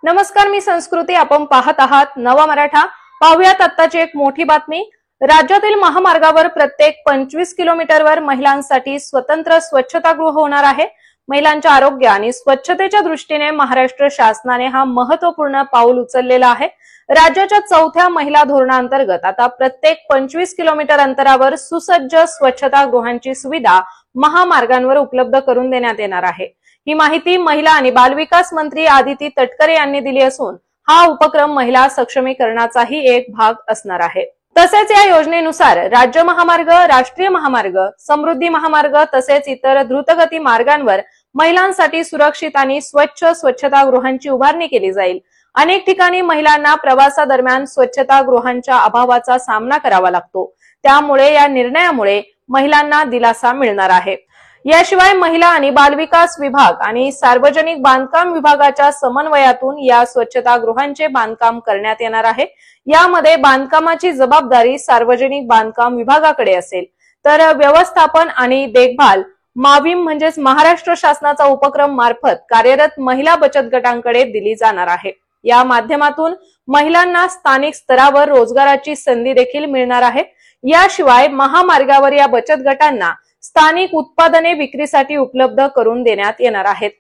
नमस्कार, मी संस्कृती. आपण पाहत आहात नवा मराठा. पाहूयात आत्ताची एक मोठी बातमी. राज्यातील महामार्गावर प्रत्येक 25 किलोमीटरवर महिलांसाठी स्वतंत्र स्वच्छतागृह होणार आहे. महिलांच्या आरोग्य आणि स्वच्छतेच्या दृष्टीने महाराष्ट्र शासनाने हा महत्त्वपूर्ण पाऊल उचललेला आहे. राज्याच्या 4थ्या महिला धोरणांतर्गत आता प्रत्येक 25 किलोमीटर अंतरावर सुसज्ज स्वच्छतागृहांची सुविधा महामार्गांवर उपलब्ध करून देण्यात येणार आहे. ही माहिती महिला आणि बालविकास मंत्री आदिती तटकरे यांनी दिली असून हा उपक्रम महिला सक्षमीकरणाचाही एक भाग असणार आहे. तसेच या योजनेनुसार राज्य महामार्ग, राष्ट्रीय महामार्ग, समृद्धी महामार्ग तसेच इतर द्रुतगती मार्गांवर महिलांसाठी सुरक्षित आणि स्वच्छ स्वच्छतागृहांची उभारणी केली जाईल. अनेक ठिकाणी महिलांना प्रवासादरम्यान स्वच्छतागृहांच्या अभावाचा सामना करावा लागतो. त्यामुळे या निर्णयामुळे महिलांना दिलासा मिळणार आहे. याशिवाय महिला आणि बालविकास विभाग आणि सार्वजनिक बांधकाम विभागाच्या समन्वयातून या स्वच्छतागृहांचे बांधकाम करण्यात येणार आहे. यामध्ये बांधकामाची जबाबदारी सार्वजनिक बांधकाम विभागाकडे असेल, तर व्यवस्थापन आणि देखभाल माविम म्हणजेच महाराष्ट्र शासनाचा उपक्रम मार्फत कार्यरत महिला बचत गटांकडे दिली जाणार आहे. या माध्यमातून महिलांना स्थानिक स्तरावर रोजगाराची संधी देखील मिळणार आहे. याशिवाय महामार्गावर या बचत गटांना स्थानिक उत्पादने विक्रीसाठी उपलब्ध करून देण्यात येणार आहेत,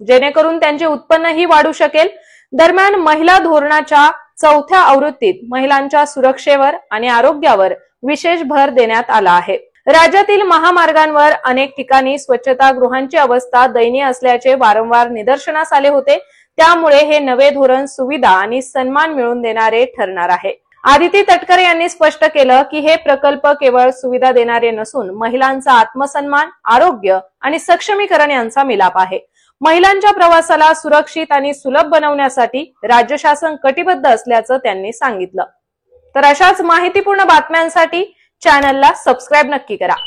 जेणेकरून त्यांचे उत्पन्नही वाढू शकेल. दरम्यान महिला धोरणाच्या 4थ्या आवृत्तीत महिलांच्या सुरक्षेवर आणि आरोग्यावर विशेष भर देण्यात आला आहे. राज्यातील महामार्गांवर अनेक ठिकाणी स्वच्छतागृहांची अवस्था दयनीय असल्याचे वारंवार निदर्शनास आले होते. त्यामुळे हे नवे धोरण सुविधा आणि सन्मान मिळवून देणारे ठरणार आहे. आदिती तटकरे यांनी स्पष्ट केलं की हे प्रकल्प केवळ सुविधा देणारे नसून महिलांचा आत्मसन्मान, आरोग्य आणि सक्षमीकरण यांचा मिलाप आहे. महिलांच्या प्रवासाला सुरक्षित आणि सुलभ बनवण्यासाठी राज्य शासन कटिबद्ध असल्याचं त्यांनी सांगितलं. तर अशाच माहितीपूर्ण बातम्यांसाठी चॅनलला सबस्क्राईब नक्की करा.